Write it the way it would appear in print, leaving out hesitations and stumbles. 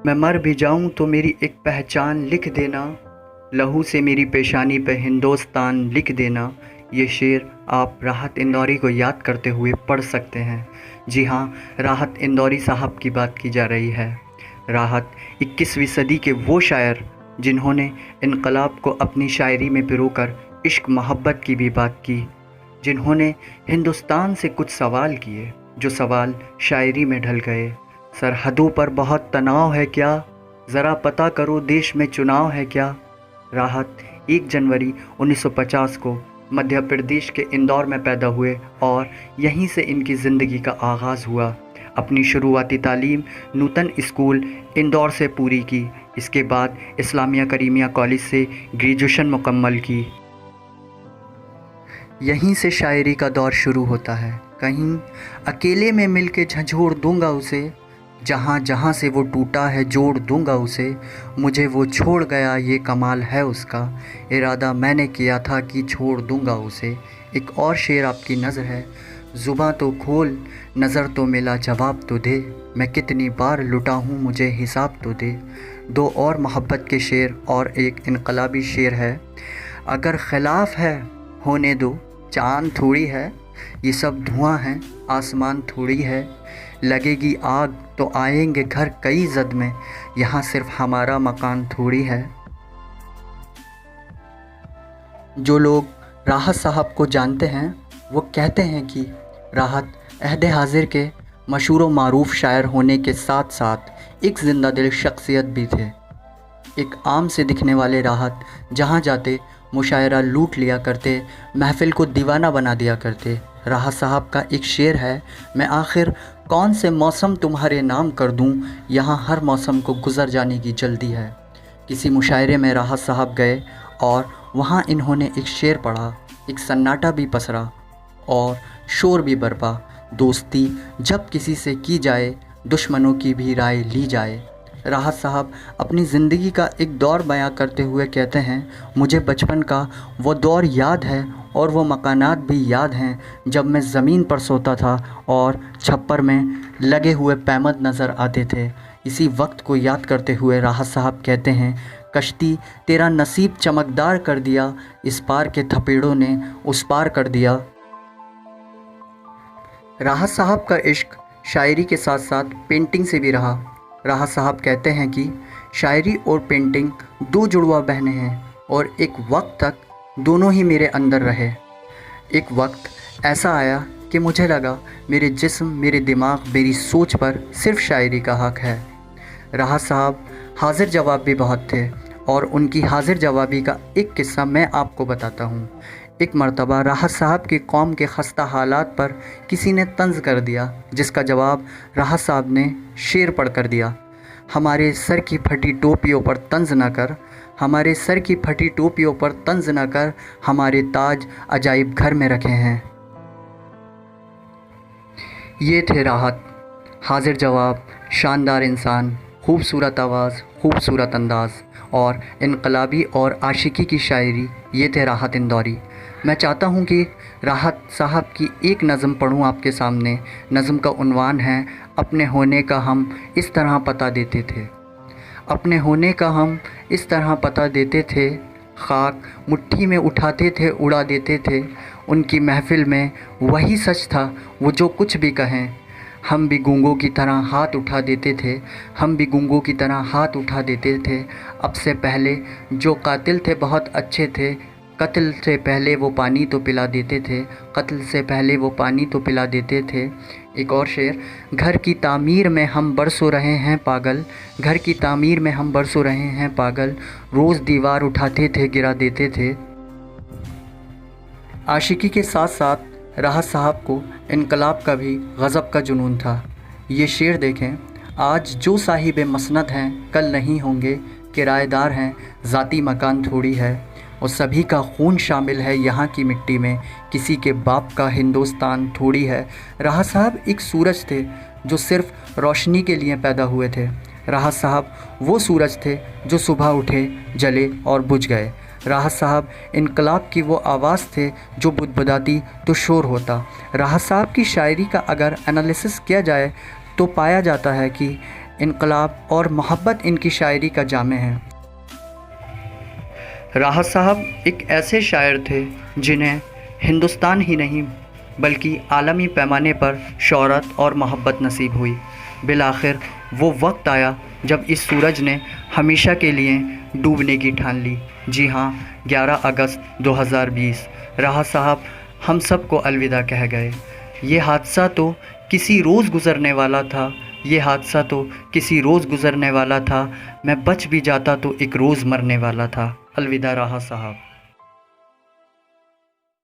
मैं मर भी जाऊं तो मेरी एक पहचान लिख देना, लहू से मेरी पेशानी पे हिंदुस्तान लिख देना। ये शेर आप राहत इंदौरी को याद करते हुए पढ़ सकते हैं। जी हाँ, राहत इंदौरी साहब की बात की जा रही है। राहत 21वीं सदी के वो शायर जिन्होंने इनकलाब को अपनी शायरी में पिरोकर इश्क मोहब्बत की भी बात की, जिन्होंने हिंदुस्तान से कुछ सवाल किए जो सवाल शायरी में ढल गए। सरहदों पर बहुत तनाव है क्या, ज़रा पता करो देश में चुनाव है क्या। राहत 1 जनवरी 1950 को मध्य प्रदेश के इंदौर में पैदा हुए और यहीं से इनकी ज़िंदगी का आगाज़ हुआ। अपनी शुरुआती तालीम नूतन स्कूल इंदौर से पूरी की। इसके बाद इस्लामिया करीमिया कॉलेज से ग्रेजुएशन मुकम्मल की। यहीं से शायरी का दौर शुरू होता है। कहीं अकेले में मिल के झंझोड़ दूंगा उसे, जहाँ जहाँ से वो टूटा है जोड़ दूंगा उसे। मुझे वो छोड़ गया ये कमाल है उसका, इरादा मैंने किया था कि छोड़ दूंगा उसे। एक और शेर आपकी नज़र है, ज़ुबां तो खोल नज़र तो मिला जवाब तो दे, मैं कितनी बार लुटा हूँ मुझे हिसाब तो दे। 2 और मोहब्बत के शेर और एक इनकलाबी शेर है। अगर खिलाफ है होने दो, चाँद थोड़ी है, ये सब धुआं है आसमान थोड़ी है। लगेगी आग तो आएंगे घर कई जद में, यहाँ सिर्फ हमारा मकान थोड़ी है। जो लोग राहत साहब को जानते हैं वो कहते हैं कि राहत अहद हाजिर के मशहूर व मारूफ शायर होने के साथ साथ एक ज़िंदा दिल शख्सियत भी थे। एक आम से दिखने वाले राहत जहाँ जाते मुशायरा लूट लिया करते, महफ़िल को दीवाना बना दिया करते। राहत साहब का एक शेर है, मैं आखिर कौन से मौसम तुम्हारे नाम कर दूं, यहाँ हर मौसम को गुज़र जाने की जल्दी है। किसी मुशायरे में राहत साहब गए और वहाँ इन्होंने एक शेर पढ़ा। एक सन्नाटा भी पसरा और शोर भी बरपा। दोस्ती जब किसी से की जाए, दुश्मनों की भी राय ली जाए। राहत साहब अपनी ज़िंदगी का एक दौर बयां करते हुए कहते हैं, मुझे बचपन का वो दौर याद है और वो मकानात भी याद हैं जब मैं ज़मीन पर सोता था और छप्पर में लगे हुए पैमद नज़र आते थे। इसी वक्त को याद करते हुए राहत साहब कहते हैं, कश्ती तेरा नसीब चमकदार कर दिया, इस पार के थपेड़ों ने उस पार कर दिया। राहत साहब का इश्क शायरी के साथ साथ पेंटिंग से भी रहा। राहत साहब कहते हैं कि शायरी और पेंटिंग 2 जुड़वा बहनें हैं और एक वक्त तक दोनों ही मेरे अंदर रहे। एक वक्त ऐसा आया कि मुझे लगा मेरे जिस्म, मेरे दिमाग, मेरी सोच पर सिर्फ शायरी का हक़ है। राहत साहब हाजिर जवाब भी बहुत थे और उनकी हाजिर जवाबी का एक किस्सा मैं आपको बताता हूँ। एक मर्तबा राहत साहब की कौम के खस्ता हालात पर किसी ने तंज़ कर दिया, जिसका जवाब राहत साहब ने शेर पढ़ कर दिया। हमारे सर की फटी टोपियों पर तंज़ न कर, हमारे सर की फटी टोपियों पर तंज़ न कर, हमारे ताज अजाइब घर में रखे हैं। ये थे राहत, हाजिर जवाब, शानदार इंसान, खूबसूरत आवाज़, खूबसूरत अंदाज़ और इनकलाबी और आशिकी की शायरी। ये थे राहत इंदौरी। मैं चाहता हूँ कि राहत साहब की एक नज़म पढ़ूँ आपके सामने। नज़म का उन्वान है, अपने होने का हम इस तरह पता देते थे। अपने होने का हम इस तरह पता देते थे, खाक मुट्ठी में उठाते थे उड़ा देते थे। उनकी महफ़िल में वही सच था वो जो कुछ भी कहें। हम भी गूंगों की तरह हाथ उठा देते थे, हम भी गूंगों की तरह हाथ उठा देते थे। अब से पहले जो कातिल थे बहुत अच्छे थे, कत्ल से पहले वो पानी तो पिला देते थे, कत्ल से पहले वो पानी तो पिला देते थे। एक और शेर, घर की तामीर में हम बरसों रहे हैं पागल, घर की तामीर में हम बरसों रहे हैं पागल, रोज़ दीवार उठाते थे गिरा देते थे। आशिकी के साथ साथ राहत साहब को इनकलाब का भी गज़ब का जुनून था। ये शेर देखें, आज जो साहिब मसनद हैं कल नहीं होंगे, किराएदार हैं ज़ाती मकान थोड़ी है, और सभी का खून शामिल है यहाँ की मिट्टी में, किसी के बाप का हिंदुस्तान थोड़ी है। राहत साहब एक सूरज थे जो सिर्फ़ रोशनी के लिए पैदा हुए थे। राहत साहब वो सूरज थे जो सुबह उठे, जले और बुझ गए। राहत साहब इनकलाब की वो आवाज़ थे जो बुदबुदाती तो शोर होता। राहत साहब की शायरी का अगर एनालिसिस किया जाए तो पाया जाता है कि انقلاب اور محبت ان کی شاعری کا جامع ہے۔ راحت صاحب ایک ایسے شاعر تھے جنہیں ہندوستان ہی نہیں بلکہ عالمی پیمانے پر شہرت اور محبت نصیب ہوئی۔ بالآخر وہ وقت آیا جب اس سورج نے ہمیشہ کے لیے ڈوبنے کی ٹھان لی۔ جی ہاں، 11 اگست 2020 راحت صاحب ہم سب کو الوداع کہہ گئے۔ یہ حادثہ تو کسی روز گزرنے والا تھا، میں بچ بھی جاتا تو ایک روز مرنے والا تھا۔ الوداع راحت صاحب۔